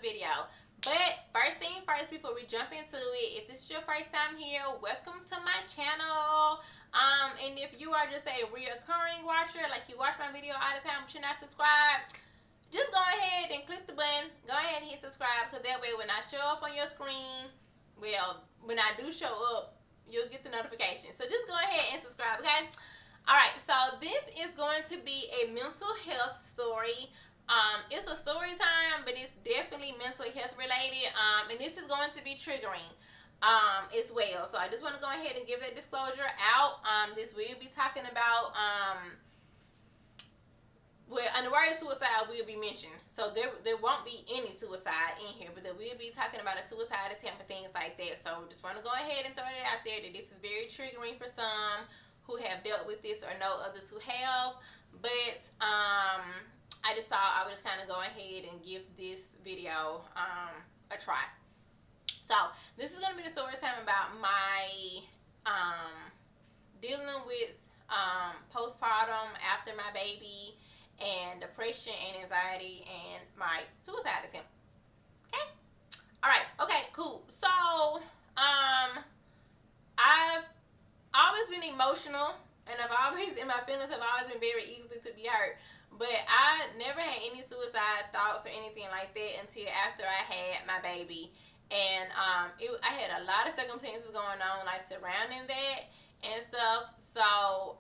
the video. But first thing first, before we jump into it, if this is your first time here, welcome to my channel. And if you are just a reoccurring watcher, like you watch my video all the time but you're not subscribed, just go ahead and click the button. Go ahead and hit subscribe so that way when I show up on your screen, well, when I do show up, you'll get the notification. So just go ahead and subscribe, okay? Alright, so this is going to be a mental health story. It's a story time, but it's definitely mental health related. And this is going to be triggering as well. So I just want to go ahead and give that disclosure out. This will be talking about well, and the word suicide will be mentioned. So there won't be any suicide in here, but there will be talking about a suicide attempt and things like that. So just want to go ahead and throw it out there that this is very triggering for some who have dealt with this or know others who have. But I just thought I would just kind of go ahead and give this video a try. So this is going to be the story time about my dealing with postpartum after my baby, and depression and anxiety, and my suicide attempt. Okay? Alright, okay, cool. So, I've always been emotional, and my feelings have always been very easily to be hurt. But I never had any suicide thoughts or anything like that until after I had my baby. And I had a lot of circumstances going on, like surrounding that and stuff. So,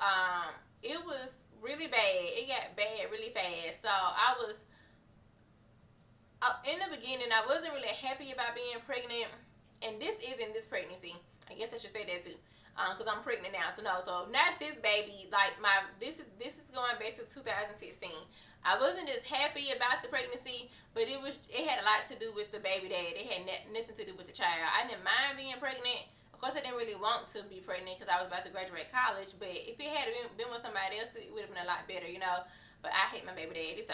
it was really bad. It got bad really fast. So I was in the beginning, I wasn't really happy about being pregnant, and this isn't this pregnancy. I guess I should say that too, because I'm pregnant now. So no, so not this baby. Like this is going back to 2016. I wasn't just happy about the pregnancy, but it had a lot to do with the baby dad. It had nothing to do with the child. I didn't mind being pregnant. Of course, I didn't really want to be pregnant because I was about to graduate college. But if it had been with somebody else, it would have been a lot better, you know. But I hate my baby daddy, so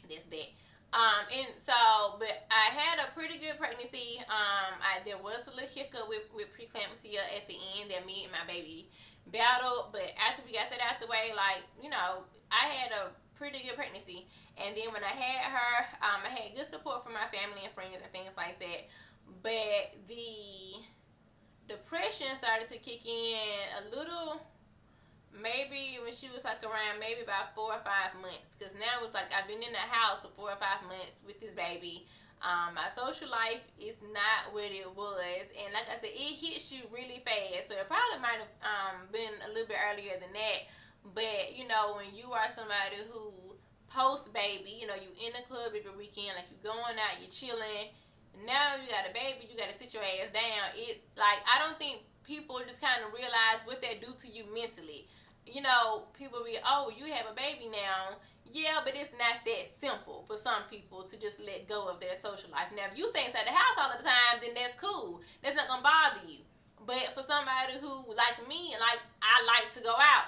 that's that. But I had a pretty good pregnancy. There was a little hiccup with preeclampsia at the end that me and my baby battled. But after we got that out the way, like, you know, I had a pretty good pregnancy. And then when I had her, I had good support from my family and friends and things like that. But the depression started to kick in a little, maybe when she was like around maybe about 4 or 5 months, because now it's like I've been in the house for 4 or 5 months with this baby. My social life is not what it was, and like I said, it hits you really fast. So it probably might have been a little bit earlier than that. But you know, when you are somebody who post baby, you know, you in the club every weekend, like you're going out, you're chilling. Now you got a baby, you got to sit your ass down. I don't think people just kind of realize what that do to you mentally. You know, people be, oh, you have a baby now. Yeah, but it's not that simple for some people to just let go of their social life. Now, if you stay inside the house all the time, then that's cool. That's not going to bother you. But for somebody who, like me, like, I like to go out,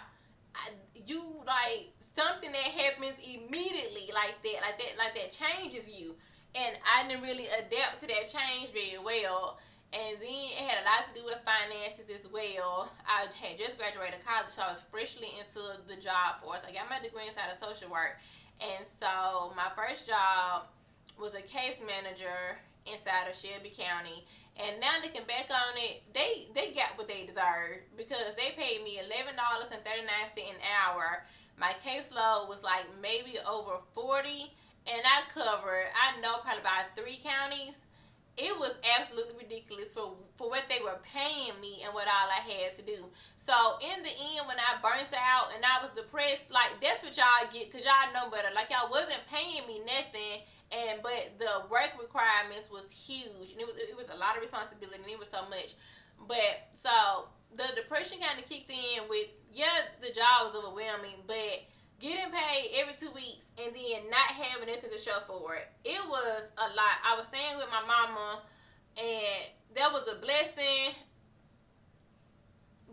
something that happens immediately like that changes you. And I didn't really adapt to that change very well. And then it had a lot to do with finances as well. I had just graduated college, so I was freshly into the job force. I got my degree inside of social work. And so my first job was a case manager inside of Shelby County. And now looking back on it, they got what they deserved, because they paid me $11.39 an hour. My caseload was like maybe over 40. And I covered, I know, probably about 3 counties. It was absolutely ridiculous for what they were paying me and what all I had to do. So in the end, when I burnt out and I was depressed, like, that's what y'all get, because y'all know better. Like, y'all wasn't paying me nothing, but the work requirements was huge. And it was a lot of responsibility, and it was so much. But so the depression kind of kicked in with, yeah, the job was overwhelming, but getting paid every 2 weeks and then not having anything to show for it. It was a lot. I was staying with my mama, and that was a blessing,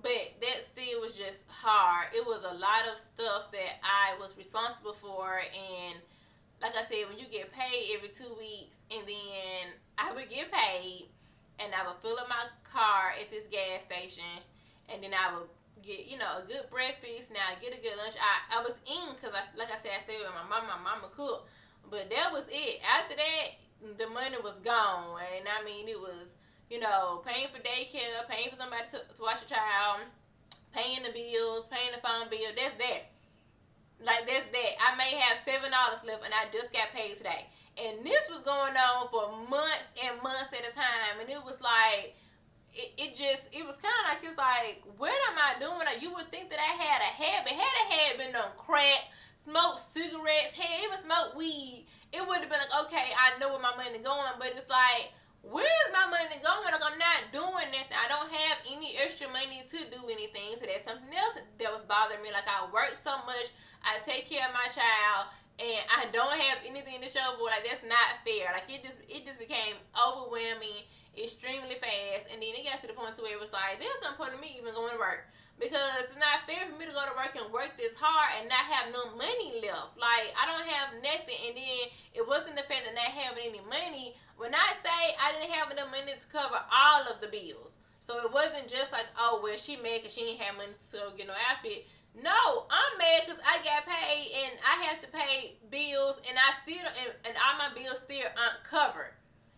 but that still was just hard. It was a lot of stuff that I was responsible for, and like I said, when you get paid every 2 weeks, and then I would get paid, and I would fill up my car at this gas station, and then I would get, you know, a good breakfast. Now I get a good lunch. I was in, because like I said, I stayed with my mama. My mama cooked, but that was it. After that, the money was gone. And I mean, it was, you know, paying for daycare, paying for somebody to watch a child, paying the bills, paying the phone bill. That's that. Like, that's that. I may have $7 left, and I just got paid today. And this was going on for months and months at a time. And it was like, it was kind of like, it's like, what am I doing? Like, you would think that I had a habit. Had a habit on crack, smoke cigarettes, had even smoked weed, it would have been like, okay, I know where my money going. But it's like, where's my money going? Like, I'm not doing nothing. I don't have any extra money to do anything. So that's something else that was bothering me. Like, I work so much, I take care of my child, and I don't have anything to show for. Like, that's not fair. Like, it just became overwhelming extremely fast. And then it got to the point to where it was like, there's no point in me even going to work, because it's not fair for me to go to work and work this hard and not have no money left. Like, I don't have nothing. And then it wasn't the fact of not having any money. When I say I didn't have enough money to cover all of the bills, so it wasn't just like, oh, well, she mad because she didn't have money to get no outfit. No, I'm mad because I got paid and I have to pay bills, and I still, and all my bills still aren't covered.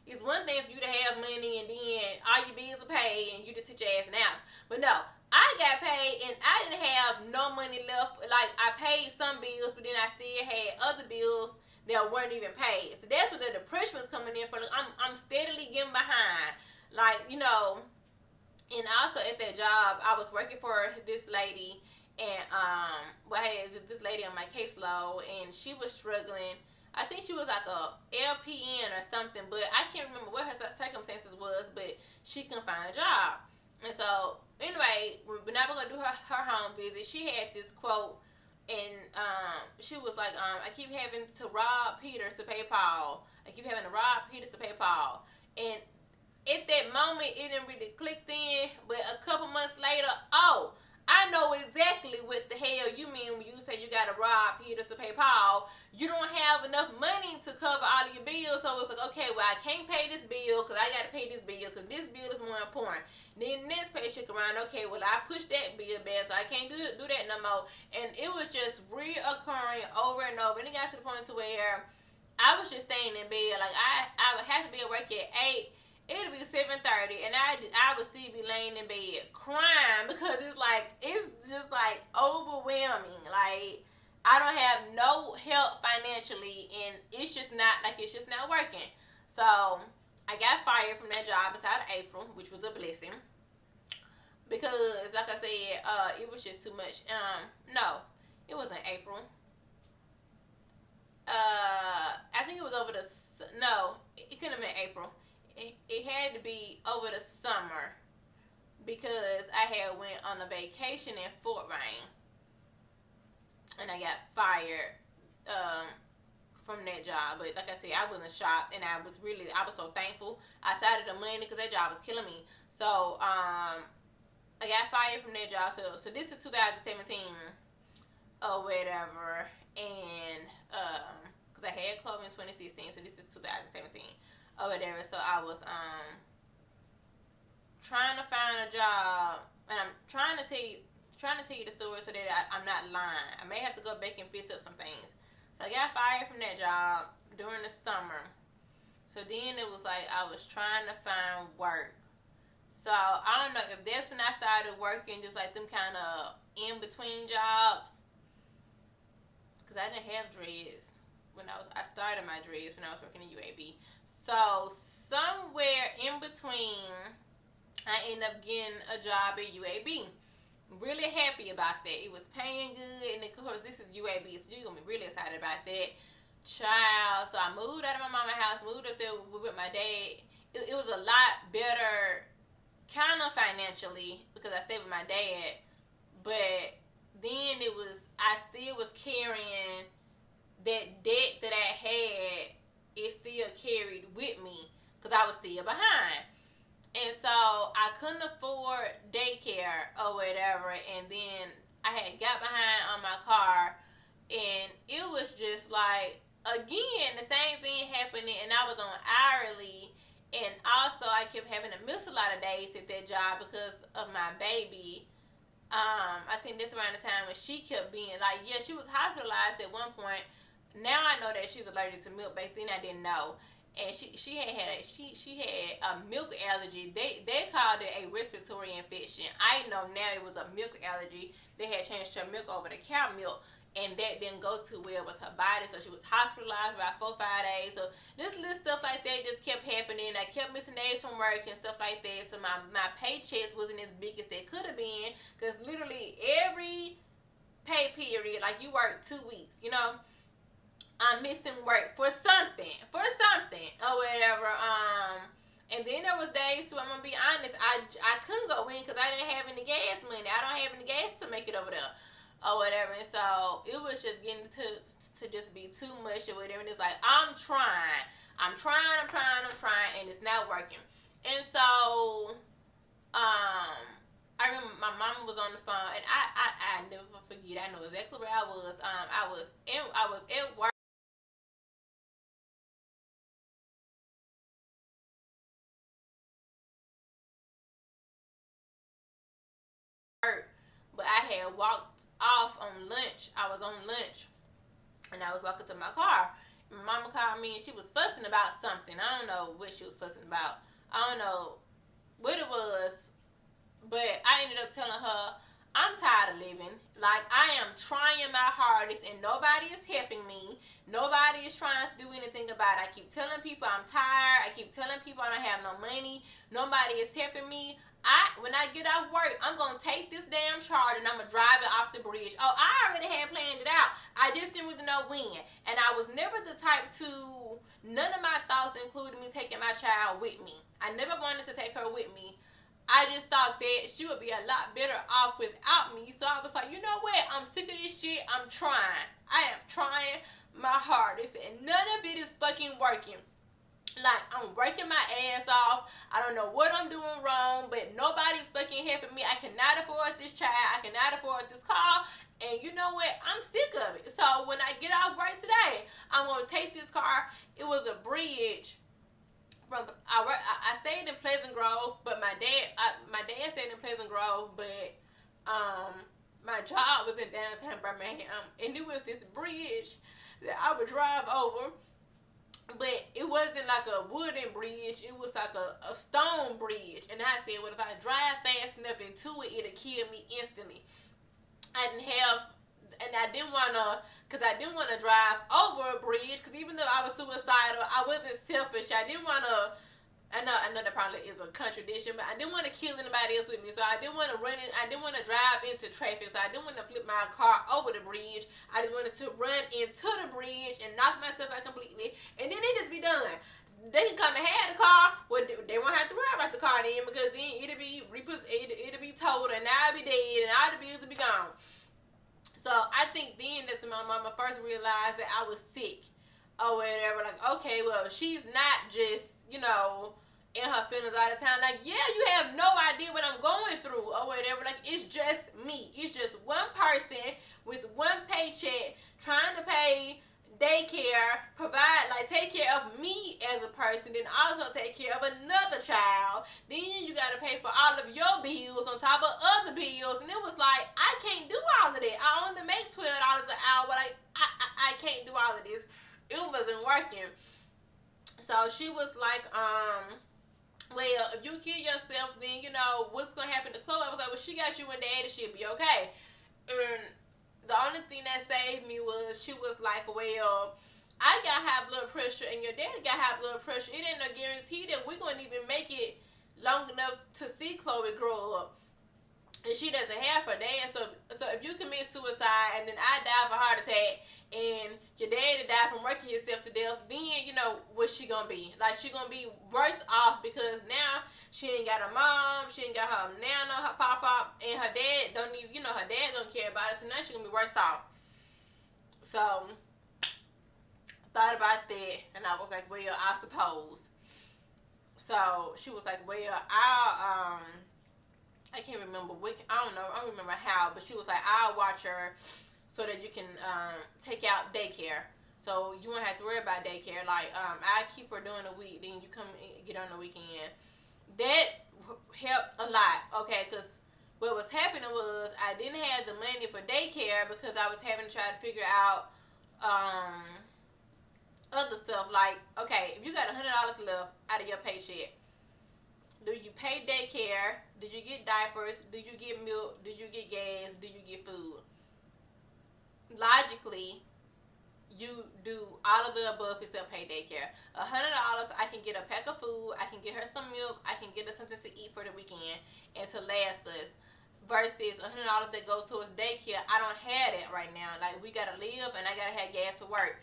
It's one thing for you to have money and then all your bills are paid and you just sit your ass in the house. But no, I got paid and I didn't have no money left. Like, I paid some bills, but then I still had other bills that weren't even paid. So that's what the depression was coming in for. Like, I'm steadily getting behind. Like, you know, and also at that job, I was working for this lady, and well, I had this lady on my caseload, and she was struggling. I think she was like a LPN or something, but I can't remember what her circumstances was, but she couldn't find a job. And so, anyway, when I was going to do her home visit, she had this quote, and she was like, I keep having to rob Peter to pay Paul. I keep having to rob Peter to pay Paul. And at that moment, it didn't really click in, but a couple months later, oh, I know exactly what the hell you mean when you say you got to rob Peter to pay Paul. You don't have enough money to cover all of your bills, so it's like, okay, well, I can't pay this bill because I got to pay this bill because this bill is more important. Then next paycheck around, okay, well, I pushed that bill back, so I can't do that no more. And it was just reoccurring over and over. And it got to the point to where I was just staying in bed. Like, I would have to be at work at 8. It'll be 7:30, and I would still be laying in bed crying, because it's just like overwhelming. Like, I don't have no help financially, and it's just not working. So I got fired from that job inside of April, which was a blessing, because like I said, it was just too much. No, it wasn't April. I think it was over the, no, it couldn't have been April. It had to be over the summer, because I had went on a vacation in Fort Wayne, and I got fired from that job. But like I said, I wasn't shocked, and I was so thankful outside of the money, because that job was killing me. So I got fired from that job. So this is 2017 or whatever, and because I had closed in 2016, so this is 2017. Or whatever. So I was trying to find a job, and I'm trying to tell you the story so that I'm not lying. I may have to go back and fix up some things. So I got fired from that job during the summer. So then it was like I was trying to find work. So I don't know if that's when I started working, just like them kind of in between jobs, because I didn't have dreads when I started my dreads when I was working in UAB. So somewhere in between, I ended up getting a job at UAB. Really happy about that. It was paying good, and of course this is UAB, so you're gonna be really excited about that, child. So I moved out of my mama's house, moved up there with my dad. It was a lot better, kind of financially, because I stayed with my dad. But then I still was carrying that debt that I had. It still carried with me, because I was still behind. And so I couldn't afford daycare or whatever, and then I had got behind on my car, and it was just like, again, the same thing happening, and I was on hourly, and also I kept having to miss a lot of days at that job because of my baby. I think that's around the time when she kept being like, yeah, she was hospitalized at one point. Now I know that she's allergic to milk. Back then I didn't know. and she had a milk allergy. They called it a respiratory infection. I know now it was a milk allergy. They had changed her milk over to cow milk, and that didn't go too well with her body, so she was hospitalized about 4 or 5 days. So this little stuff like that just kept happening. I kept missing days from work and stuff like that. So my paychecks wasn't as big as they could have been, because literally every pay period, like you work 2 weeks, you know, I'm missing work for something or whatever. And then there was days too, I'm gonna be honest, I couldn't go in because I didn't have any gas money. I don't have any gas to make it over there or whatever. And so it was just getting to just be too much or whatever. And it's like, I'm trying, and it's not working. And so I remember my mama was on the phone, and I never forget. I know exactly where I was. I was at work. But I had walked off on lunch. I was on lunch, and I was walking to my car. And my mama called me, and she was fussing about something. I don't know what she was fussing about. I don't know what it was, but I ended up telling her, I'm tired of living. Like, I am trying my hardest, and nobody is helping me. Nobody is trying to do anything about it. I keep telling people I'm tired. I keep telling people I don't have no money. Nobody is helping me. When I get off work, I'm going to take this damn Charda and I'm going to drive it off the bridge. Oh, I already had planned it out. I just didn't really know when. And I was never the type to, none of my thoughts included me taking my child with me. I never wanted to take her with me. I just thought that she would be a lot better off without me. So I was like, you know what? I'm sick of this shit. I'm trying. I am trying my hardest, and none of it is fucking working. Like, I'm working my ass off. I don't know what I'm doing wrong, but nobody's fucking helping me. I cannot afford this child. I cannot afford this car. And you know what? I'm sick of it. So when I get off work today, I'm going to take this car. It was a bridge. I stayed in Pleasant Grove, but my dad stayed in Pleasant Grove, but my job was in downtown Birmingham, and it was this bridge that I would drive over. But it wasn't like a wooden bridge. It was like a stone bridge. And I said, well, if I drive fast enough into it, it'll kill me instantly. I didn't want to drive over a bridge, because even though I was suicidal, I wasn't selfish. I didn't want to, I know that probably is a contradiction, but I didn't want to kill anybody else with me. So I didn't want to I didn't want to drive into traffic. So I didn't want to flip my car over the bridge. I just wanted to run into the bridge and knock myself out completely, and then it just be done. They can come and have the car. Well, they won't have to worry about the car then, because then it'll be totaled, and I'll be dead, and all the bills will be gone. So I think then that's when my mama first realized that I was sick or whatever. Like, okay, well, she's not just, you know, in her feelings all the time. Like, yeah, you have no idea what I'm going through or whatever. Like, it's just me. It's just one person with one paycheck trying to pay daycare, take care of me as a person, then also take care of another child. Then you got to pay for all of your bills on top of other bills. And it was like, I can't do all of that. I only make $12 an hour. Like, I can't do all of this. It wasn't working. So she was like, well, if you kill yourself, then, you know, what's going to happen to Chloe? I was like, well, she got you and Daddy, she'll be okay. And the only thing that saved me was, she was like, well, I got high blood pressure and your daddy got high blood pressure. It ain't no guarantee that we're going to even make it long enough to see Chloe grow up. And she doesn't have her dad. So if you commit suicide and then I die of a heart attack and your daddy die from working himself to death, then, you know, what's she going to be? Like, she going to be worse off, because now she ain't got her mom, she ain't got her nana, her papa, and her dad don't even, you know, her dad don't care about it. So now she going to be worse off. So thought about that, and I was like, well, I suppose. So she was like, well, I can't remember I don't remember how, but she was like, I'll watch her so that you can take out daycare. So you won't have to worry about daycare. Like, I keep her during the week, then you come and get on the weekend. That helped a lot, okay, because what was happening was I didn't have the money for daycare, because I was having to try to figure out other stuff like, okay, if you got $100 left out of your paycheck, do you pay daycare? Do you get diapers? Do you get milk? Do you get gas? Do you get food? Logically, you do all of the above except pay daycare. $100, I can get a pack of food, I can get her some milk, I can get her something to eat for the weekend and to last us. Versus $100 that goes towards daycare, I don't have that right now. Like, we gotta live and I gotta have gas for work.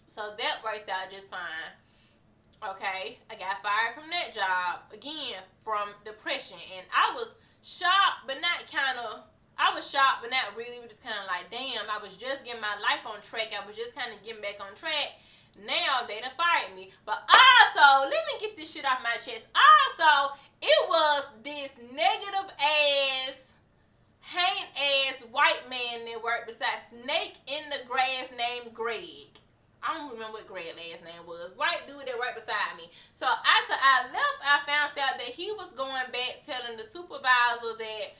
So that worked out just fine. Okay, I got fired from that job again from depression, and I was shocked, but not really. Just kind of like, damn, I was just getting my life on track. I was just kind of getting back on track. Now they done fired me. But also, let me get this shit off my chest. Also, it was this negative ass, haint ass white man that worked beside Snake in the Grass named Greg. I don't remember what Greg's last name was. White dude that right beside me. So after I left, I found out that he was going back telling the supervisor that,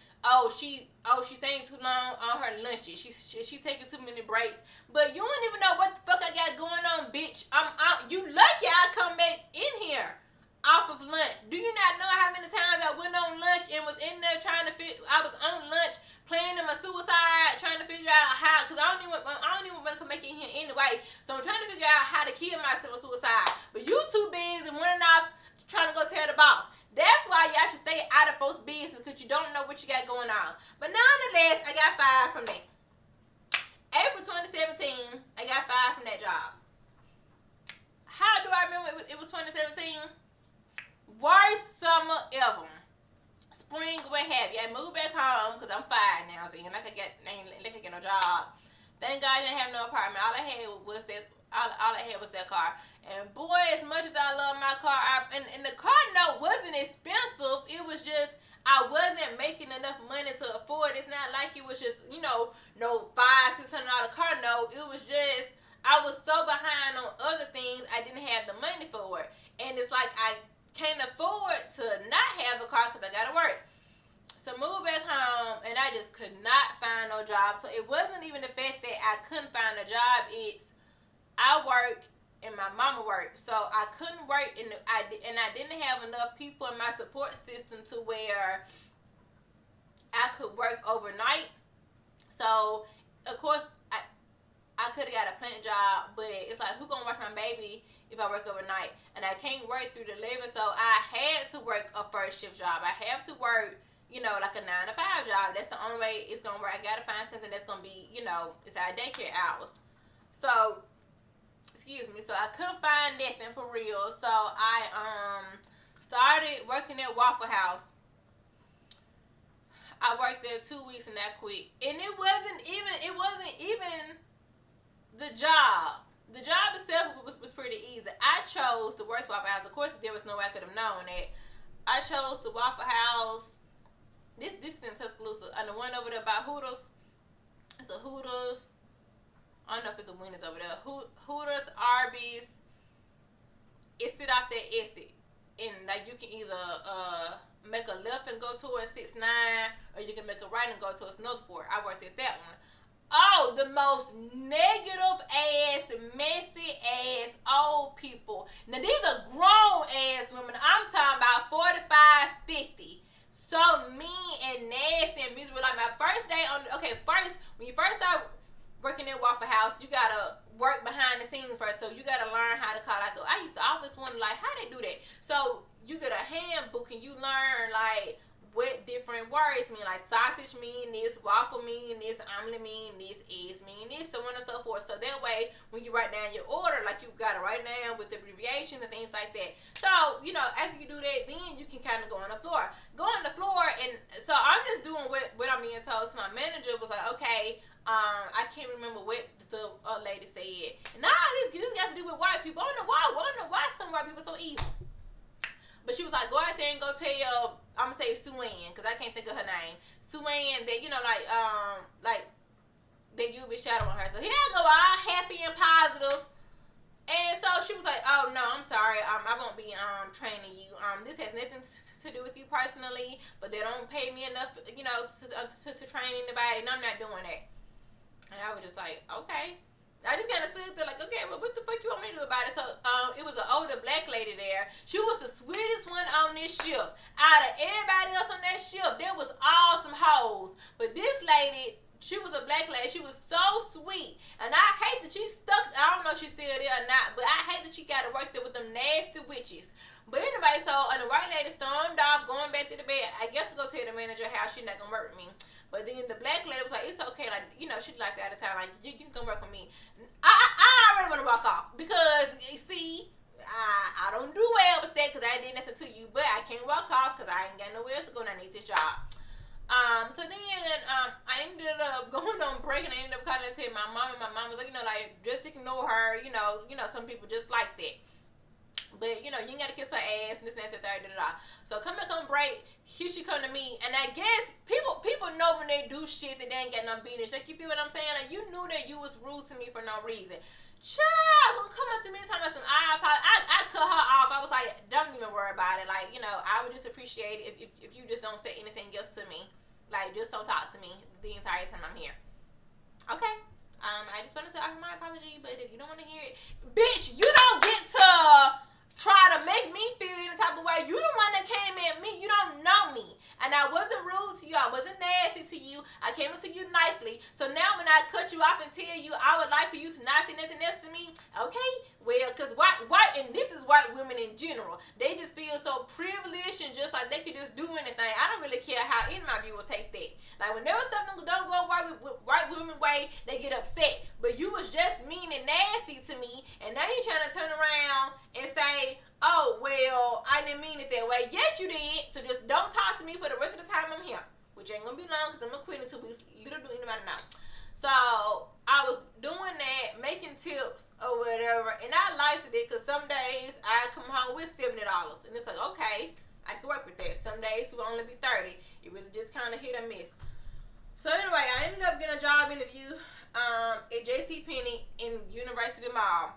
she's staying too long on her lunches. She taking too many breaks. But you don't even know what the fuck I got going on, bitch. You lucky I come back in here off of lunch. Do you not know how many times I went on lunch and was in there I was on lunch planning my suicide, trying to figure out how, because I don't even want to come back in here anyway. So I'm trying to figure out how to kill myself with suicide. But you too busy running off trying to go tell the boss. That's why y'all should stay out of folks' business, because you don't know what you got going on. But nonetheless, I got fired from that. April 2017, I got fired from that job. How do I remember it was 2017? Worst summer ever. Spring, what have you. I moved back home because I'm fired now, so I could get no job. Thank God I didn't have no apartment. All I had was that car. And boy, as much as I love my car, and the car note wasn't expensive. It was just I wasn't making enough money to afford. It's not like it was just no $500-600 car note. It was just I was so behind on other things. I didn't have the money for it, and it's like I can't afford to not have a car because I gotta work. So moved back home, and I just could not find no job. So it wasn't even the fact that I couldn't find a job. It's I work and my mama worked, so I couldn't work, and I didn't have enough people in my support system to where I could work overnight. So of course I could have got a plant job, but it's like, who gonna watch my baby if I work overnight? And I can't work through the labor, so I had to work a first shift job. I have to work, like a 9 to 5 job. That's the only way it's gonna work. I gotta find something that's gonna be, it's our daycare hours. So, so I couldn't find nothing for real. So I started working at Waffle House. I worked there 2 weeks and I quit. And it wasn't even the job. The job itself was pretty easy. I chose the worst Waffle House. Of course, there was no way I could have known that. I chose the Waffle House. This is in Tuscaloosa. And the one over there by Hooters. It's a Hooters. I don't know if it's a Wendy's over there. Hooters, Arby's. It sit off that exit. And like you can either make a left and go towards 6-9, or you can make a right and go towards Northport. I worked at that one. Oh, the most negative ass, messy ass old people. Now, these are grown ass women. I'm talking about 45, 50. So mean and nasty and miserable. Like my first day when you first start working at Waffle House, you gotta work behind the scenes first. So you gotta learn how to call out. I used to always wonder, like, how they do that. So you get a handbook and you learn, like, what different words mean. Like sausage mean this, waffle mean this, omelet mean this, eggs mean this, so on and so forth. So that way, when you write down your order, like you got to write down with the abbreviation and things like that. So, after you do that, then you can kind of go on the floor. And so I'm just doing what I'm being told. So my manager was like, okay, I can't remember what the lady said. And now this got to do with white people. I don't know why some white people are so evil. But she was like, go out there and go tell, I'm going to say Sue Ann, because I can't think of her name. Sue Ann, that, that you'll be shadowing her. So here I go, all happy and positive. And so she was like, oh, no, I'm sorry. I won't be training you. This has nothing to do with you personally, but they don't pay me enough, to train anybody, and I'm not doing that. And I was just like, okay. I just kind of stood there like, okay, well, what the fuck you want me to do about it? So, it was an older black lady there. She was the sweetest one on this ship. Out of everybody else on that ship, there was all some hoes. But this lady, she was a black lady. She was so sweet. And I hate that she stuck, I don't know if she's still there or not, but I hate that she got to work there with them nasty witches. But anyway, so, and the white lady stormed off, going back to the bed. I guess to go tell the manager how she's not going to work with me. But then the black lady was like, it's okay. Like, you know, she liked it at the time. Like, you can come work for me. I already want to walk off. Because, you see, I don't do well with that because I did nothing to you. But I can't walk off because I ain't got nowhere else to go and I need this job. So then I ended up going on break and I ended up calling and telling my mom. And my mom was like, you know, like, just ignore her. You know, some people just like that. But, you know, you ain't got to kiss her ass and this and that, da-da-da. So come back on break, here she come to me. And I guess people know when they do shit that they ain't got no business. Like, you feel what I'm saying? Like, you knew that you was rude to me for no reason. Child, gonna come up to me and talk about some I cut her off. I was like, don't even worry about it. Like, you know, I would just appreciate it if you just don't say anything else to me. Like, just don't talk to me the entire time I'm here. Okay. I just wanted to offer my apology, but if you don't want to hear it, bitch, you don't get to try to make me feel any type of way. You the one that came at me. You don't know me. And I wasn't rude to you. I wasn't nasty to you. I came to you nicely. So now when I cut you off and tell you I would like for you to not say nothing else to me, okay? Well, because white, and this is white women in general. They just feel so privileged and just like they could just do anything. I don't really care how any of my viewers take that. Like whenever something don't go white women way, they get upset. But you was just mean and nasty to me, and now you're trying to turn around and say, oh, well, I didn't mean it that way. Yes, you did. So just don't talk to me for the rest of the time I'm here. Which ain't going to be long because I'm going to quit in 2 weeks. Little do anybody know. So I was doing that, making tips or whatever. And I liked it because some days I come home with $70. And it's like, okay, I can work with that. Some days it will only be 30. It really just kind of hit or miss. So anyway, I ended up getting a job interview at JCPenney in University Mall.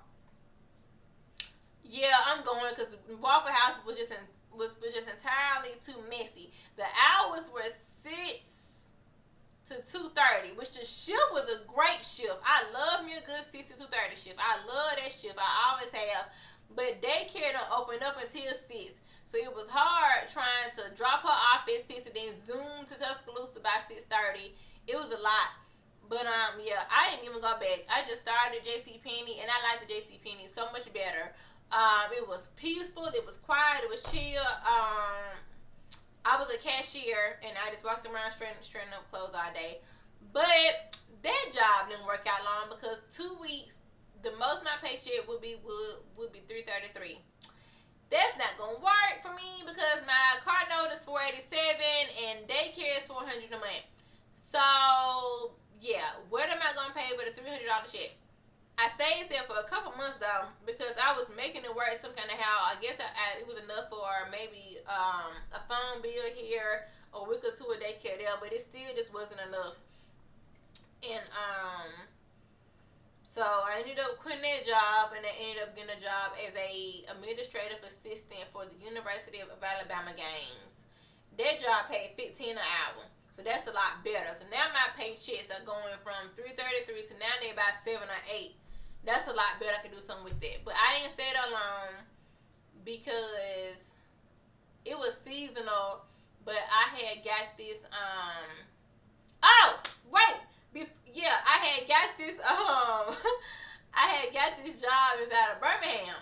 Yeah, I'm going because Waffle House was just entirely too messy. The hours were 6 to 2:30, which the shift was a great shift. I love me a good 6 to 2:30 shift. I love that shift. I always have. But daycare don't open up until 6. So it was hard trying to drop her off at 6 and then zoom to Tuscaloosa by 6:30. It was a lot. But yeah, I didn't even go back. I just started at JCPenney and I liked the JCPenney so much better. It was peaceful, it was quiet, it was chill. I was a cashier and I just walked around straightening up clothes all day. But that job didn't work out long because 2 weeks, the most my paycheck would be $333. That's not gonna work for me because my car note is $487 and daycare is $400 a month. So yeah, what am I gonna pay with a $300 check? I stayed there for a couple months though because I was making it work some kind of how. I guess it was enough for maybe a phone bill here, a week or two of daycare there, but it still just wasn't enough. And so I ended up quitting that job and I ended up getting a job as a administrative assistant for the University of Alabama games. That job paid $15 an hour. So that's a lot better. So now my paychecks are going from $333 to now they're about $7 or $8. That's a lot better. I could do something with that. But I ain't stayed alone because it was seasonal. But I had got this. Oh wait. Yeah, I had got this. I had got this job inside of Birmingham.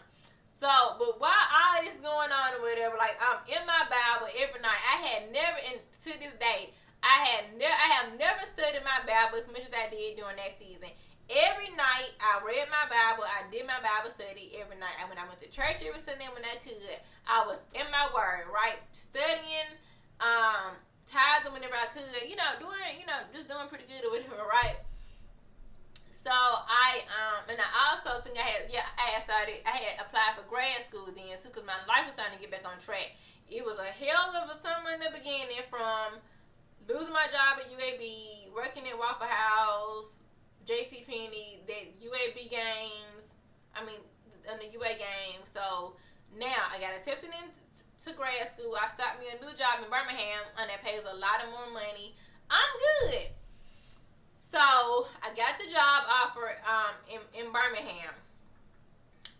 So, but while all this going on or whatever, like I'm in my Bible every night. I had never, and to this day, I have never studied my Bible as much as I did during that season. Every night, I read my Bible. I did my Bible study every night. And when I went to church every Sunday when I could, I was in my word, right? Studying, tithing whenever I could, just doing pretty good or whatever, right? So and I also think I had applied for grad school then too, because my life was starting to get back on track. It was a hell of a summer in the beginning, from losing my job at UAB, working at Waffle House, JCPenney, the UAB games, and the UA game. So now I got accepted into grad school. I started me a new job in Birmingham, and that pays a lot of more money. I'm good. So I got the job offer in Birmingham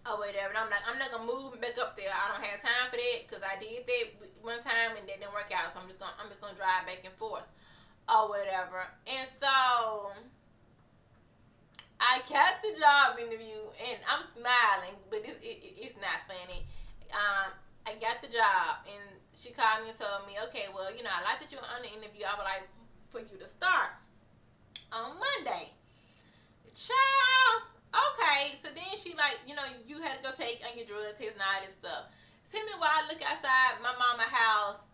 or whatever. And I'm not gonna move back up there. I don't have time for that because I did that one time and that didn't work out. So I'm just gonna drive back and forth or whatever. And so I got the job interview and I'm smiling, but it's not funny. I got the job and she called me and told me, okay, well, I like that you're on the interview. I would like for you to start on Monday. Child, okay. So then she like, you had to go take on your drug test and all this stuff. Tell me why I look outside my mama's house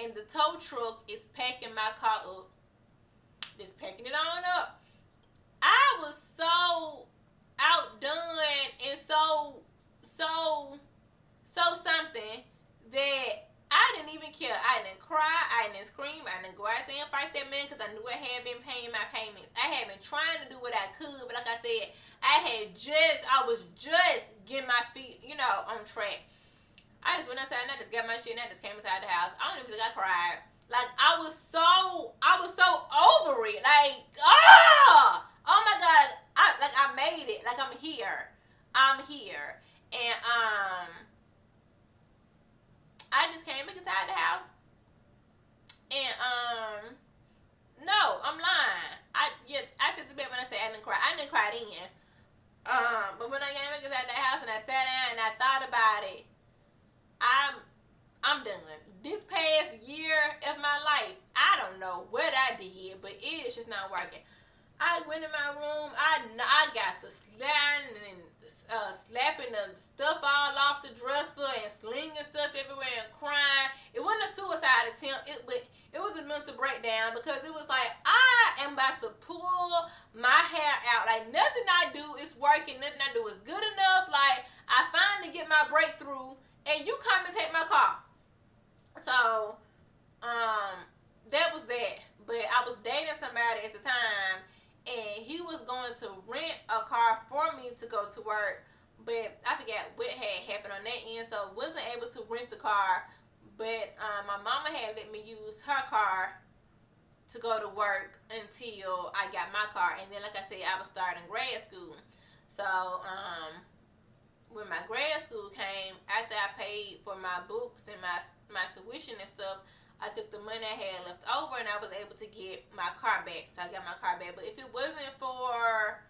and the tow truck is packing my car up. Just packing it on up. I was so outdone and so something that I didn't even care. I didn't cry. I didn't scream. I didn't go out there and fight that man because I knew I had been paying my payments. I had been trying to do what I could, but like I said, I was just getting my feet, on track. I just went outside and I just got my shit and I just came inside the house. I don't even think I cried. Like, I was so over it. Like, oh my God. I made it. Like, I'm here. And, I just came back inside the house. And, no, I'm lying. I took the bed when I said I didn't cry. I didn't cry then. But when I came back inside the house and I sat down and I thought about it, I'm done. This past year of my life, I don't know what I did, but it's just not working. I went in my room. I got the sliding and slapping the stuff all off the dresser and slinging stuff everywhere and crying. It wasn't a suicide attempt, but it was a mental breakdown because it was like I am about to pull my hair out. Like nothing I do is working. Nothing I do is good enough. Like I finally get my breakthrough, and you come and take my car. So, that was that. But I was dating somebody at the time, and he was going to rent a car for me to go to work, but I forgot what had happened on that end, so wasn't able to rent the car. But my mama had let me use her car to go to work until I got my car, and then like I said, I was starting grad school. So when my grad school came, after I paid for my books and my tuition and stuff, I took the money I had left over and I was able to get my car back. So I got my car back. But if it wasn't for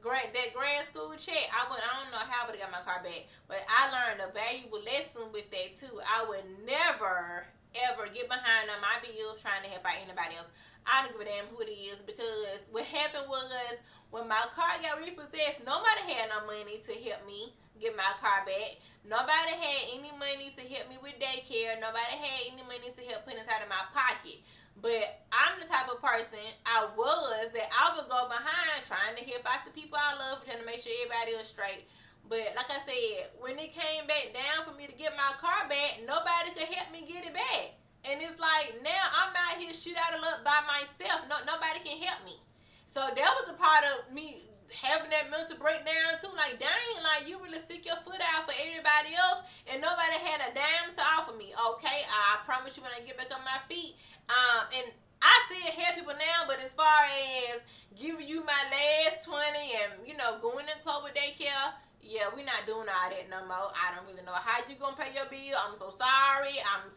that grad school check, I don't know how I would have got my car back. But I learned a valuable lesson with that too. I would never, ever get behind on my bills trying to help out anybody else. I don't give a damn who it is, because what happened was when my car got repossessed, nobody had no money to help me get my car back. Nobody had any money to help me with daycare. Nobody had any money to help put inside of my pocket. But I'm the type of person that I would go behind trying to help out the people I love, trying to make sure everybody was straight. But like I said, when it came back down for me to get my car back, nobody could help me get it back. And it's like, now I'm out here shit out of luck by myself. Nobody can help me. So that was a part of me having that mental breakdown too. Like, dang, like you really stick your foot out for everybody else and nobody had a dime to offer me. Okay, I promise you when I get back on my feet. And I still help people now, but as far as giving you my last 20 and, going in club with daycare, yeah, we're not doing all that no more. I don't really know how you gonna pay your bill. I'm so sorry. I don't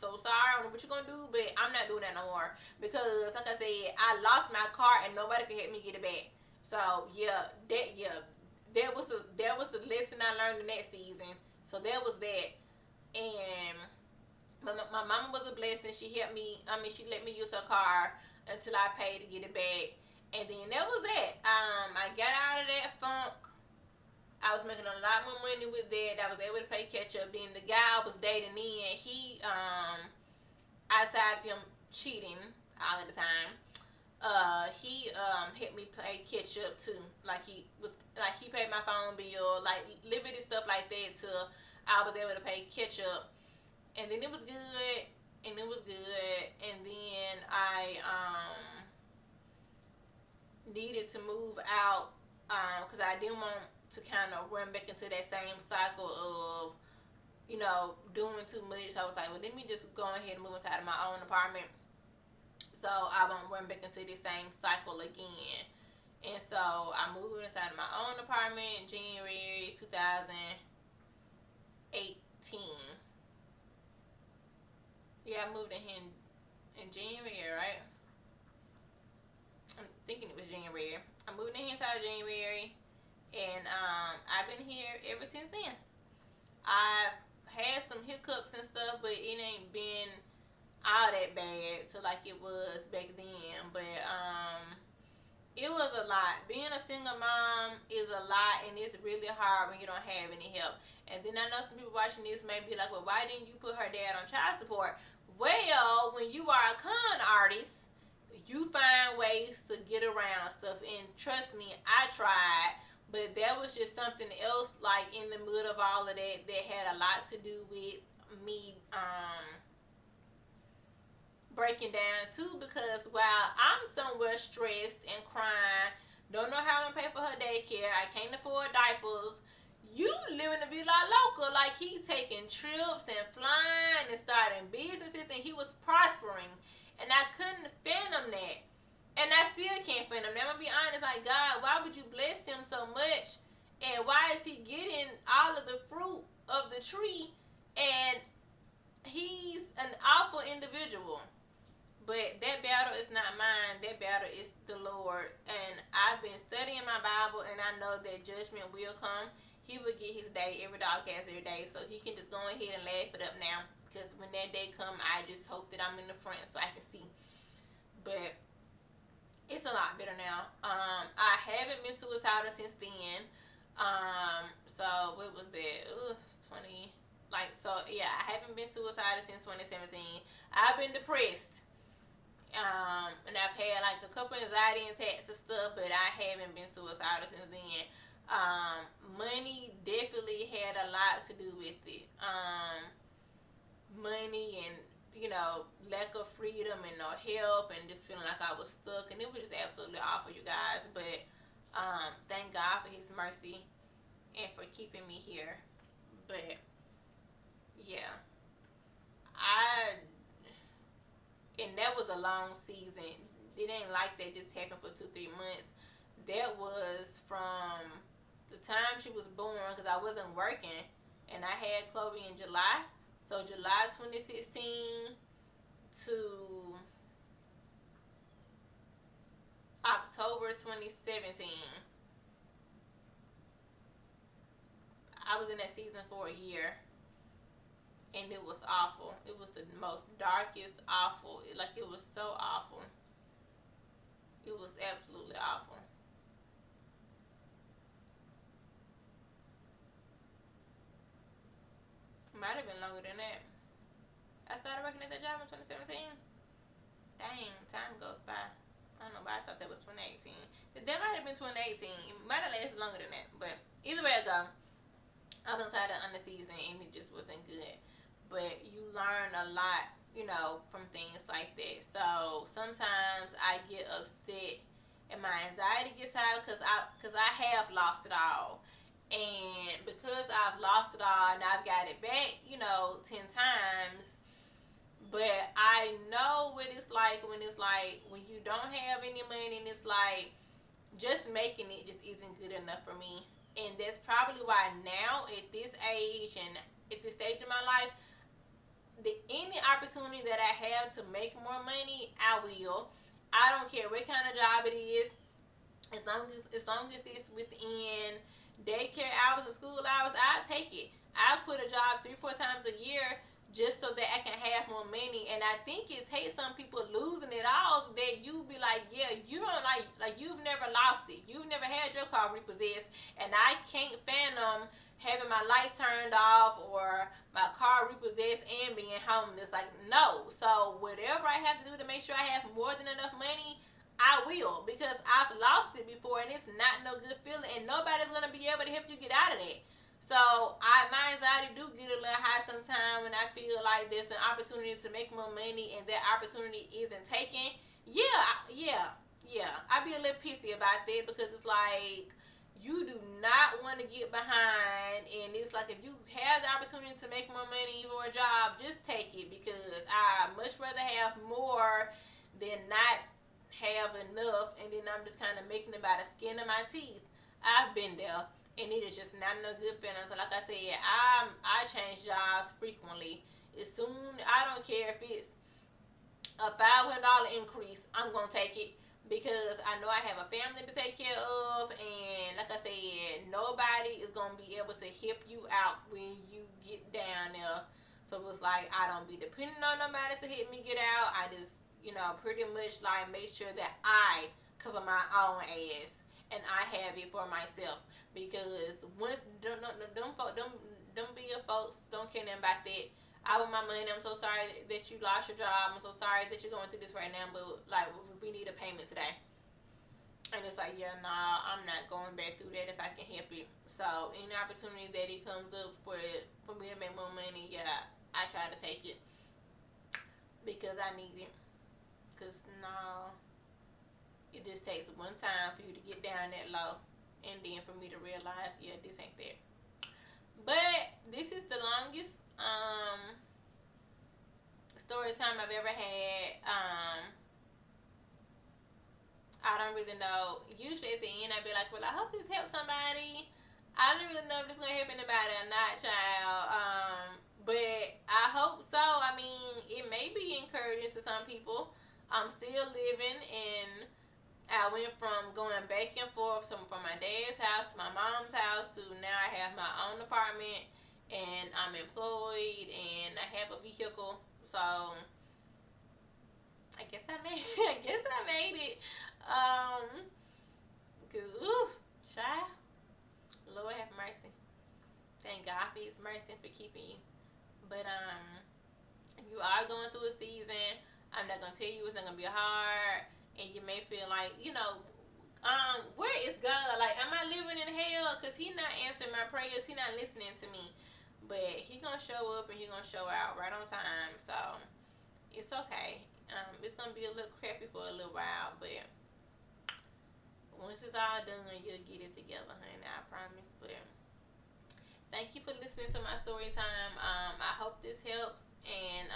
know what you're gonna do, but I'm not doing that no more. Because, like I said, I lost my car and nobody could help me get it back. So, that was the lesson I learned in that season. So, that was that. And my mama was a blessing. She helped me. She let me use her car until I paid to get it back. And then that was that. I got out of that funk. I was making a lot more money with that. I was able to pay catch up. Then the guy I was dating then, he, outside of him cheating all of the time, he helped me pay catch up too. He paid my phone bill, like little stuff like that till I was able to pay catch up. And then it was good, and then I needed to move out because I didn't want to kind of run back into that same cycle of, doing too much. So I was like, well, let me just go ahead and move inside of my own apartment. So So I won't run back into the same cycle again. And so I moved inside of my own apartment in January 2018. Yeah, I moved in here in January, right? I'm thinking it was January. I moved in here inside of January, and I've been here ever since then. I've had some hiccups and stuff, but it ain't been all that bad, so like it was back then. But it was a lot. Being a single mom is a lot, and it's really hard when you don't have any help. And then I know some people watching this may be like, well, why didn't you put her dad on child support? Well, when you are a con artist, you find ways to get around stuff. And trust me, I tried, but that was just something else, like in the middle of all of that had a lot to do with me breaking down too, because while I'm somewhere stressed and crying, don't know how I'm gonna pay for her daycare, I can't afford diapers, you living to be like local, like he taking trips and flying and starting businesses, and he was prospering, and I couldn't fathom that, and I still can't fathom that. I'm gonna be honest, like, God, why would you bless him so much, and why is he getting all of the fruit of the tree, and he's an awful individual? But that battle is not mine. That battle is the Lord. And I've been studying my Bible, and I know that judgment will come. He will get his day. Every dog has their day. So he can just go ahead and laugh it up now. Because when that day come, I just hope that I'm in the front so I can see. But it's a lot better now. I haven't been suicidal since then. So what was that? 20. Yeah, I haven't been suicidal since 2017. I've been depressed. And I've had like a couple anxiety attacks and stuff, but I haven't been suicidal since then. Money definitely had a lot to do with it. Money and, lack of freedom and no help and just feeling like I was stuck, and it was just absolutely awful, you guys. But thank God for his mercy and for keeping me here. But yeah, and that was a long season. It ain't like that just happened for 2-3 months. That was from the time she was born, because I wasn't working, and I had Chloe in July. So July 2016 to October 2017. I was in that season for a year. And it was awful. It was the most darkest, awful. It was so awful. It was absolutely awful. Might have been longer than that. I started working at that job in 2017. Dang, time goes by. I don't know, but I thought that was 2018. That might have been 2018. It might have lasted longer than that. But either way I go, I was inside on the season, and it just wasn't good. But you learn a lot, from things like that. So sometimes I get upset and my anxiety gets high because I have lost it all. And because I've lost it all and I've got it back, 10 times, but I know what it's like when you don't have any money, and it's like just making it just isn't good enough for me. And that's probably why now at this age and at this stage of my life, any opportunity that I have to make more money, I will. I don't care what kind of job it is, as long as it's within daycare hours and school hours, I'll take it. I'll quit a job 3-4 times a year just so that I can have more money. And I think it takes some people losing it all that you be like, yeah, you don't like you've never lost it. You've never had your car repossessed, and I can't fathom having my lights turned off or my car repossessed and being homeless. Like, no. So whatever I have to do to make sure I have more than enough money, I will, because I've lost it before, and it's not no good feeling, and nobody's going to be able to help you get out of that. So my anxiety do get a little high sometimes when I feel like there's an opportunity to make more money and that opportunity isn't taken. Yeah. I be a little pissy about that, because it's like, you do not want to get behind, and it's like, if you have the opportunity to make more money for a job, just take it, because I much rather have more then not have enough, and then I'm just kind of making it by the skin of my teeth. I've been there, and it is just not no good feeling. So like I said, I change jobs frequently. As soon, I don't care if it's a $500 increase, I'm gonna take it, because I know I have a family to take care of, and like I said, nobody is gonna be able to help you out when you get down there. So it's like I don't be depending on nobody to help me get out. I just, pretty much like make sure that I cover my own ass and I have it for myself. Because once them big folks don't care nothing about that. I want my money. I'm so sorry that you lost your job. I'm so sorry that you're going through this right now. But like, we need a payment today. And it's like, yeah, nah, I'm not going back through that if I can help it. So any opportunity that it comes up for me to make more money, yeah, I try to take it because I need it. Cause no, it just takes one time for you to get down that low, and then for me to realize, yeah, this ain't that. But this is the longest story time I've ever had. I don't really know. Usually at the end I'd be like, well, I hope this helps somebody. I don't really know if this is gonna help anybody or not, child. But I hope so. I mean, it may be encouraging to some people. I'm still living, and I went from going back and forth from my dad's house to my mom's house to now I have my own apartment, and I'm employed, and I have a vehicle. So I guess I made it. Cause oof, child, Lord have mercy. Thank God for His mercy and for keeping you. But if you are going through a season, I'm not gonna tell you it's not gonna be hard, and you may feel like, where is God? Like, am I living in hell? Cause He not answering my prayers. He not listening to me. But He gonna show up and He gonna show out right on time. So it's okay. It's gonna be a little crappy for a little while, but once it's all done, you'll get it together, honey. I promise. But thank you for listening to my story time. I hope this helps, and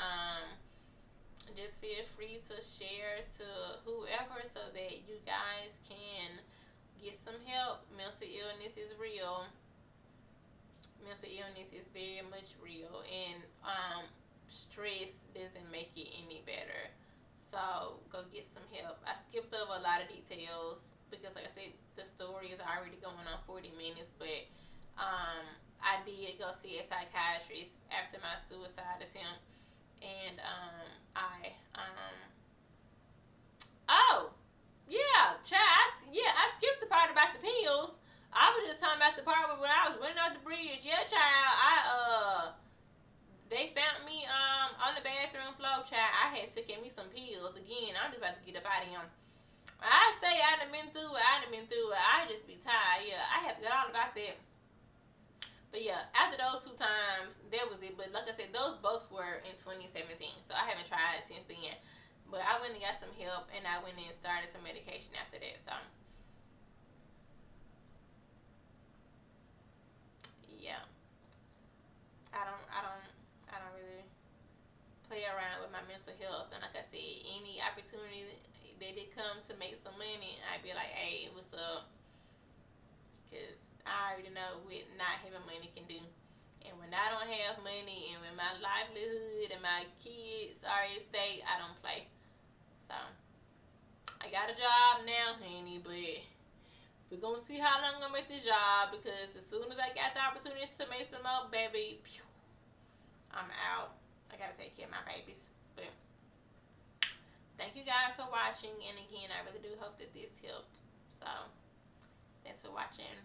just feel free to share to whoever so that you guys can get some help. Mental illness is real. Mental illness is very much real, and stress doesn't make it any better. So go get some help. I skipped over a lot of details because, like I said, the story is already going on 40 minutes. But I did go see a psychiatrist after my suicide attempt, and I skipped the part about the pills. I was just talking about the part when I was running off the bridge. Yeah, child, they found me on the bathroom floor, child. I had taken me some pills. Again, I'm just about to get up out of here. I say I done been through it. I just be tired. Yeah, I have to get all about that. But yeah, after those 2 times, that was it. But like I said, those both were in 2017. So I haven't tried it since then. But I went and got some help, and I went and started some medication after that. So yeah, I don't really play around with my mental health. And like I said, any opportunity that it come to make some money, I'd be like, hey, what's up? Because I already know what not having money can do. And when I don't have money, and when my livelihood and my kids are at stake, I don't play. So I got a job now, honey, but we're gonna see how long I'm at this job, because as soon as I got the opportunity to make some more, baby, I'm out. I gotta take care of my babies. But thank you guys for watching, and again, I really do hope that this helped. So thanks for watching.